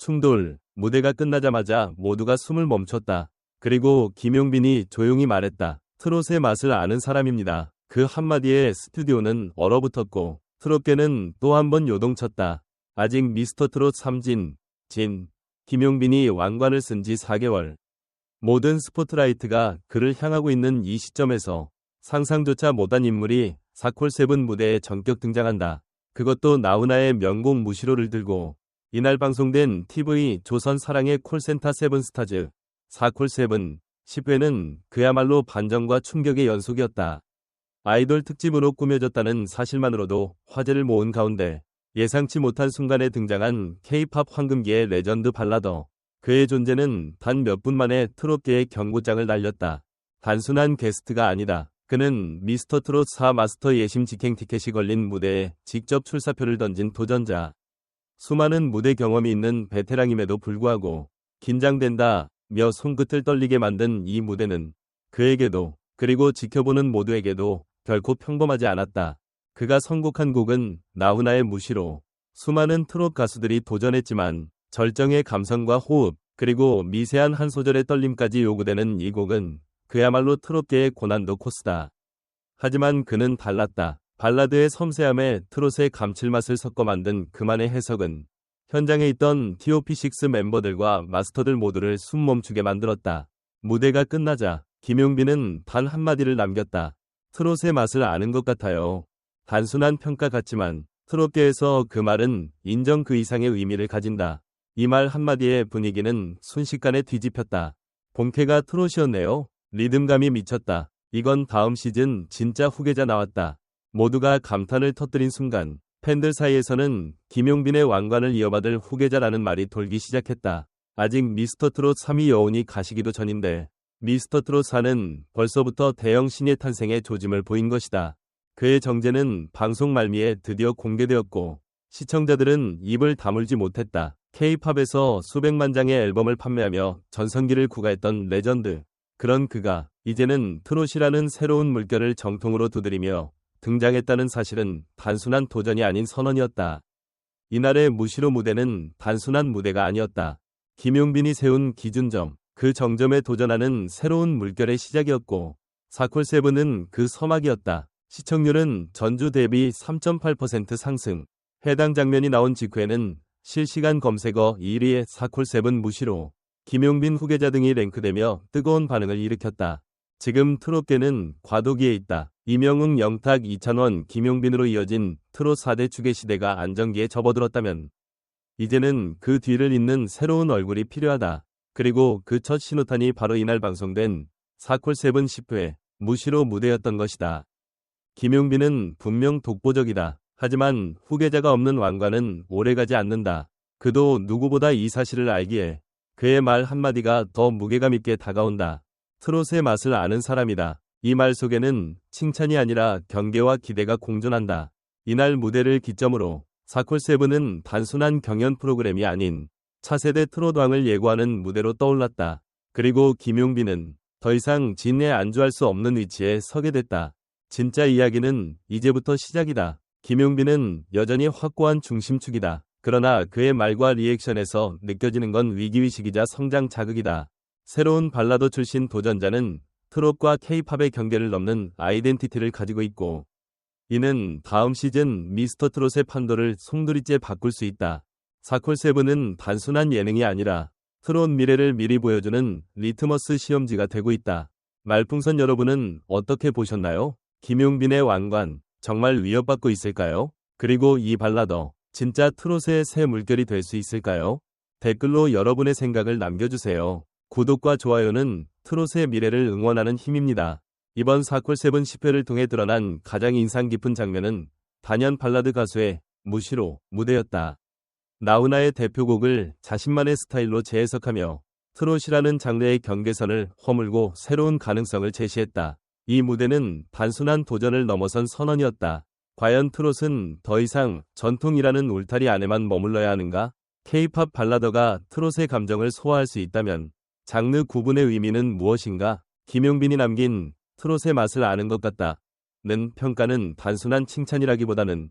충돌, 무대가 끝나자마자 모두가 숨을 멈췄다. 그리고 김용빈이 조용히 말했다. 트롯의 맛을 아는 사람입니다. 그 한마디에 스튜디오는 얼어붙었고 트롯계는 또 한 번 요동쳤다. 아직 미스터 트롯 3진, 김용빈이 왕관을 쓴 지 4개월. 모든 스포트라이트가 그를 향하고 있는 이 시점에서 상상조차 못한 인물이 사콜세븐 무대에 전격 등장한다. 그것도 나훈아의 명곡 무시로를 들고. 이날 방송된 TV 조선 사랑의 콜센터 세븐스타즈 사콜세븐 10회는 그야말로 반전과 충격의 연속이었다. 아이돌 특집으로 꾸며졌다는 사실만으로도 화제를 모은 가운데 예상치 못한 순간에 등장한 K-팝 황금기의 레전드 발라더. 그의 존재는 단 몇 분 만에 트롯계의 경고장을 날렸다. 단순한 게스트가 아니다. 그는 미스터 트롯 4 마스터 예심 직행 티켓이 걸린 무대에 직접 출사표를 던진 도전자. 수많은 무대 경험이 있는 베테랑임에도 불구하고 긴장된다 며 손끝을 떨리게 만든 이 무대는 그에게도 그리고 지켜보는 모두에게도 결코 평범하지 않았다. 그가 선곡한 곡은 나훈아의 무시로. 수많은 트롯 가수들이 도전했지만 절정의 감성과 호흡 그리고 미세한 한 소절의 떨림까지 요구되는 이 곡은 그야말로 트롯계의 고난도 코스다. 하지만 그는 달랐다. 발라드의 섬세함에 트롯의 감칠맛을 섞어 만든 그만의 해석은 현장에 있던 TOP6 멤버들과 마스터들 모두를 숨멈추게 만들었다. 무대가 끝나자 김용빈은 단 한마디를 남겼다. 트롯의 맛을 아는 것 같아요. 단순한 평가 같지만 트롯계에서 그 말은 인정 그 이상의 의미를 가진다. 이 말 한마디에 분위기는 순식간에 뒤집혔다. 본캐가 트롯이었네요. 리듬감이 미쳤다. 이건 다음 시즌 진짜 후계자 나왔다. 모두가 감탄을 터뜨린 순간 팬들 사이에서는 김용빈의 왕관을 이어받을 후계자라는 말이 돌기 시작했다. 아직 미스터 트롯 3위 여운이 가시기도 전인데 미스터 트롯 4는 벌써부터 대형 신예 탄생의 조짐을 보인 것이다. 그의 정체는 방송 말미에 드디어 공개되었고 시청자들은 입을 다물지 못했다. K-팝에서 수백만 장의 앨범을 판매하며 전성기를 구가했던 레전드. 그런 그가 이제는 트롯이라는 새로운 물결을 정통으로 두드리며 등장했다는 사실은 단순한 도전이 아닌 선언이었다. 이날의 무시로 무대는 단순한 무대가 아니었다. 김용빈이 세운 기준점, 그 정점에 도전하는 새로운 물결의 시작이었고 사콜세븐은 그 서막이었다. 시청률은 전주 대비 3.8% 상승. 해당 장면이 나온 직후에는 실시간 검색어 1위의 사콜세븐 무시로, 김용빈 후계자 등이 랭크되며 뜨거운 반응을 일으켰다. 지금 트롯계는 과도기에 있다. 이명웅, 영탁, 이찬원, 김용빈으로 이어진 트롯 4대 축의 시대가 안정기에 접어들었다면 이제는 그 뒤를 잇는 새로운 얼굴이 필요하다. 그리고 그 첫 신호탄이 바로 이날 방송된 사콜세븐 10회 무시로 무대였던 것이다. 김용빈은 분명 독보적이다. 하지만 후계자가 없는 왕관은 오래가지 않는다. 그도 누구보다 이 사실을 알기에 그의 말 한마디가 더 무게감 있게 다가온다. 트롯의 맛을 아는 사람이다. 이 말 속에는 칭찬이 아니라 경계와 기대가 공존한다. 이날 무대를 기점으로 사콜세븐은 단순한 경연 프로그램이 아닌 차세대 트롯왕을 예고하는 무대로 떠올랐다. 그리고 김용빈은 더 이상 진에 안주할 수 없는 위치에 서게 됐다. 진짜 이야기는 이제부터 시작이다. 김용빈은 여전히 확고한 중심축이다. 그러나 그의 말과 리액션에서 느껴지는 건 위기의식이자 성장 자극이다. 새로운 발라더 출신 도전자는 트롯과 K-팝의 경계를 넘는 아이덴티티를 가지고 있고 이는 다음 시즌 미스터 트롯의 판도를 송두리째 바꿀 수 있다. 사콜세븐은 단순한 예능이 아니라 트롯 미래를 미리 보여주는 리트머스 시험지가 되고 있다. 말풍선 여러분은 어떻게 보셨나요? 김용빈의 왕관 정말 위협받고 있을까요? 그리고 이 발라더 진짜 트롯의 새 물결이 될 수 있을까요? 댓글로 여러분의 생각을 남겨주세요. 구독과 좋아요는 트롯의 미래를 응원하는 힘입니다. 이번 사콜세븐 10회를 통해 드러난 가장 인상 깊은 장면은 단연 발라드 가수의 무시로 무대였다. 나훈아의 대표곡을 자신만의 스타일로 재해석하며 트롯이라는 장르의 경계선을 허물고 새로운 가능성을 제시했다. 이 무대는 단순한 도전을 넘어선 선언이었다. 과연 트롯은 더 이상 전통이라는 울타리 안에만 머물러야 하는가? K-팝 발라더가 트롯의 감정을 소화할 수 있다면 장르 구분의 의미는 무엇인가? 김용빈이 남긴 트롯의 맛을 아는 것 같다는 평가는 단순한 칭찬이라기보다는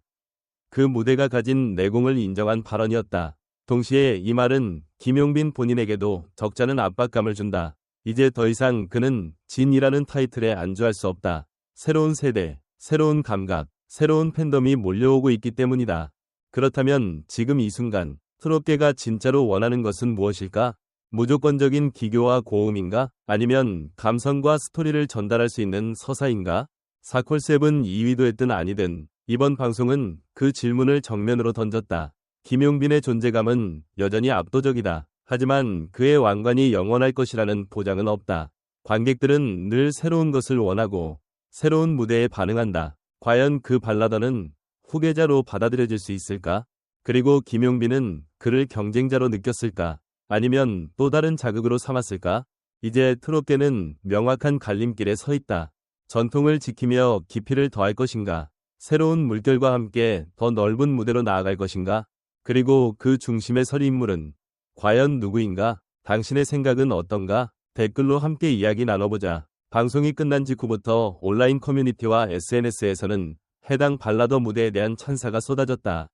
그 무대가 가진 내공을 인정한 발언이었다. 동시에 이 말은 김용빈 본인에게도 적잖은 압박감을 준다. 이제 더 이상 그는 진이라는 타이틀에 안주할 수 없다. 새로운 세대, 새로운 감각, 새로운 팬덤이 몰려오고 있기 때문이다. 그렇다면 지금 이 순간 트롯계가 진짜로 원하는 것은 무엇일까? 무조건적인 기교와 고음인가? 아니면 감성과 스토리를 전달할 수 있는 서사인가? 사콜세븐 2위도 했든 아니든 이번 방송은 그 질문을 정면으로 던졌다. 김용빈의 존재감은 여전히 압도적이다. 하지만 그의 왕관이 영원할 것이라는 보장은 없다. 관객들은 늘 새로운 것을 원하고 새로운 무대에 반응한다. 과연 그 발라더는 후계자로 받아들여질 수 있을까? 그리고 김용빈은 그를 경쟁자로 느꼈을까? 아니면 또 다른 자극으로 삼았을까? 이제 트롯계는 명확한 갈림길에 서 있다. 전통을 지키며 깊이를 더할 것인가? 새로운 물결과 함께 더 넓은 무대로 나아갈 것인가? 그리고 그 중심에 설 인물은 과연 누구인가? 당신의 생각은 어떤가? 댓글로 함께 이야기 나눠보자. 방송이 끝난 직후부터 온라인 커뮤니티와 SNS에서는 해당 발라더 무대에 대한 찬사가 쏟아졌다.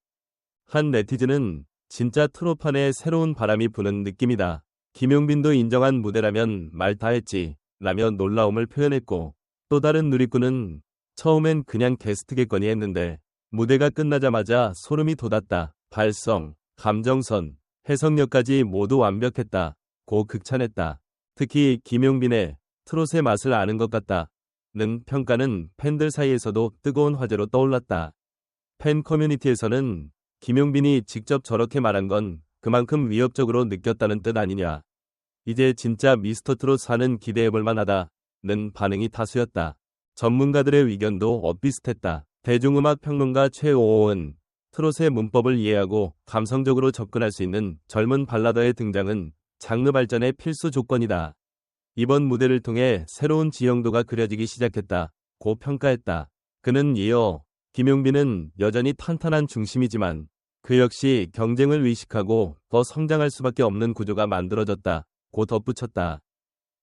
한 네티즌은 진짜 트롯판에 새로운 바람이 부는 느낌이다. 김용빈도 인정한 무대라면 말 다 했지 라며 놀라움을 표현했고, 또 다른 누리꾼은 처음엔 그냥 게스트겠거니 했는데 무대가 끝나자마자 소름이 돋았다. 발성, 감정선, 해석력까지 모두 완벽했다. 고 극찬했다. 특히 김용빈의 트롯의 맛을 아는 것 같다는 평가는 팬들 사이에서도 뜨거운 화제로 떠올랐다. 팬 커뮤니티에서는 김용빈이 직접 저렇게 말한 건 그만큼 위협적으로 느꼈다는 뜻 아니냐. 이제 진짜 미스터트롯 사는 기대해볼 만하다는 반응이 다수였다. 전문가들의 의견도 엇비슷했다. 대중음악 평론가 최오호은 트롯의 문법을 이해하고 감성적으로 접근할 수 있는 젊은 발라더의 등장은 장르 발전의 필수 조건이다. 이번 무대를 통해 새로운 지형도가 그려지기 시작했다. 고 평가했다. 그는 이어 김용빈은 여전히 탄탄한 중심이지만 그 역시 경쟁을 의식하고 더 성장할 수밖에 없는 구조가 만들어졌다. 고 덧붙였다.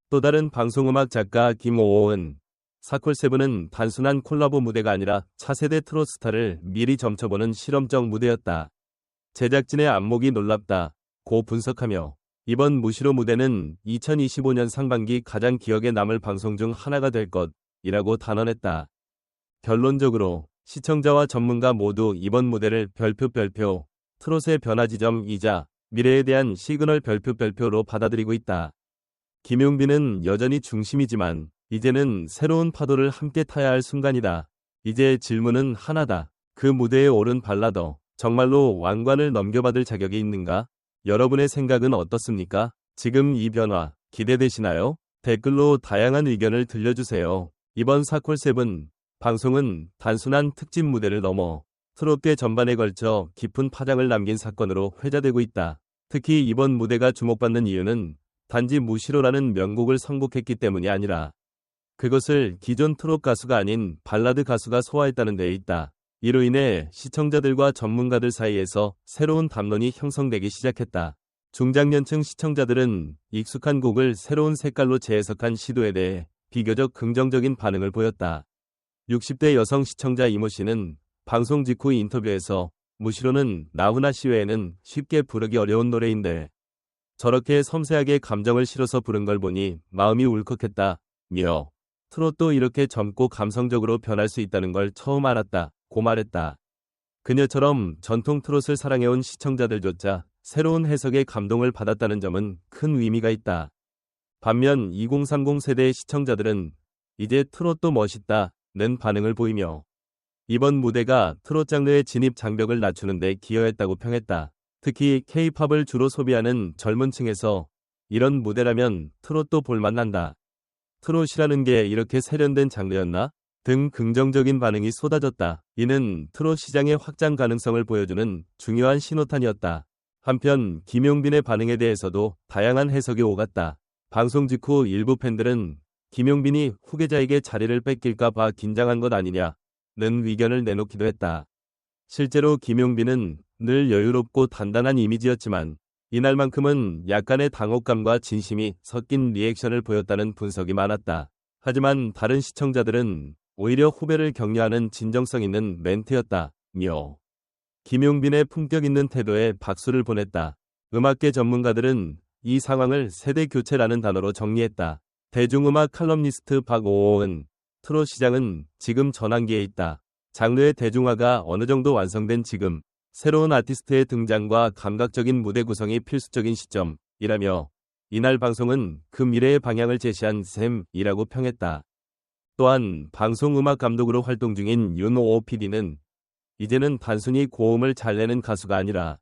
또 다른 방송음악 작가 김오호은 사콜세븐은 단순한 콜라보 무대가 아니라 차세대 트롯 스타를 미리 점쳐보는 실험적 무대였다. 제작진의 안목이 놀랍다. 고 분석하며 이번 무시로 무대는 2025년 상반기 가장 기억에 남을 방송 중 하나가 될 것이라고 단언했다. 결론적으로 시청자와 전문가 모두 이번 무대를 별표 트롯의 변화 지점이자 미래에 대한 시그널 별표로 받아들이고 있다. 김용빈은 여전히 중심이지만 이제는 새로운 파도를 함께 타야 할 순간이다. 이제 질문은 하나다. 그 무대에 오른 발라더, 정말로 왕관을 넘겨받을 자격이 있는가? 여러분의 생각은 어떻습니까? 지금 이 변화 기대되시나요? 댓글로 다양한 의견을 들려주세요. 이번 사콜세븐 방송은 단순한 특집 무대를 넘어 트롯계 전반에 걸쳐 깊은 파장을 남긴 사건으로 회자되고 있다. 특히 이번 무대가 주목받는 이유는 단지 무시로라는 명곡을 선곡했기 때문이 아니라 그것을 기존 트롯 가수가 아닌 발라드 가수가 소화했다는 데에 있다. 이로 인해 시청자들과 전문가들 사이에서 새로운 담론이 형성되기 시작했다. 중장년층 시청자들은 익숙한 곡을 새로운 색깔로 재해석한 시도에 대해 비교적 긍정적인 반응을 보였다. 60대 여성 시청자 이모 씨는 방송 직후 인터뷰에서 무시로는 나훈아 씨 외에는 쉽게 부르기 어려운 노래인데 저렇게 섬세하게 감정을 실어서 부른 걸 보니 마음이 울컥했다. 며 트롯도 이렇게 젊고 감성적으로 변할 수 있다는 걸 처음 알았다. 고 말했다. 그녀처럼 전통 트롯을 사랑해온 시청자들조차 새로운 해석에 감동을 받았다는 점은 큰 의미가 있다. 반면 2030 세대의 시청자들은 이제 트롯도 멋있다는 반응을 보이며 이번 무대가 트롯 장르의 진입 장벽을 낮추는 데 기여했다고 평했다. 특히 K-팝을 주로 소비하는 젊은 층에서 이런 무대라면 트롯도 볼만한다. 트롯이라는 게 이렇게 세련된 장르였나? 등 긍정적인 반응이 쏟아졌다. 이는 트롯 시장의 확장 가능성을 보여주는 중요한 신호탄이었다. 한편 김용빈의 반응에 대해서도 다양한 해석이 오갔다. 방송 직후 일부 팬들은 김용빈이 후계자에게 자리를 뺏길까 봐 긴장한 것 아니냐는 의견을 내놓기도 했다. 실제로 김용빈은 늘 여유롭고 단단한 이미지였지만 이날만큼은 약간의 당혹감과 진심이 섞인 리액션을 보였다는 분석이 많았다. 하지만 다른 시청자들은 오히려 후배를 격려하는 진정성 있는 멘트였다며 김용빈의 품격 있는 태도에 박수를 보냈다. 음악계 전문가들은 이 상황을 세대 교체라는 단어로 정리했다. 대중음악 칼럼니스트 박오호은 트롯 시장은 지금 전환기에 있다. 장르의 대중화가 어느 정도 완성된 지금 새로운 아티스트의 등장과 감각적인 무대 구성이 필수적인 시점이라며 이날 방송은 그 미래의 방향을 제시한 셈이라고 평했다. 또한 방송음악 감독으로 활동 중인 윤오호 PD는 이제는 단순히 고음을 잘 내는 가수가 아니라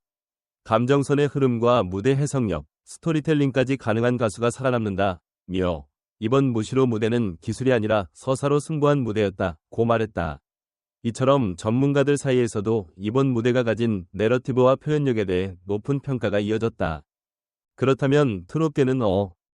감정선의 흐름과 무대 해석력, 스토리텔링까지 가능한 가수가 살아남는다며 이번 무시로 무대는 기술이 아니라 서사로 승부한 무대였다고 말했다. 이처럼 전문가들 사이에서도 이번 무대가 가진 내러티브와 표현력에 대해 높은 평가가 이어졌다. 그렇다면 트롯계는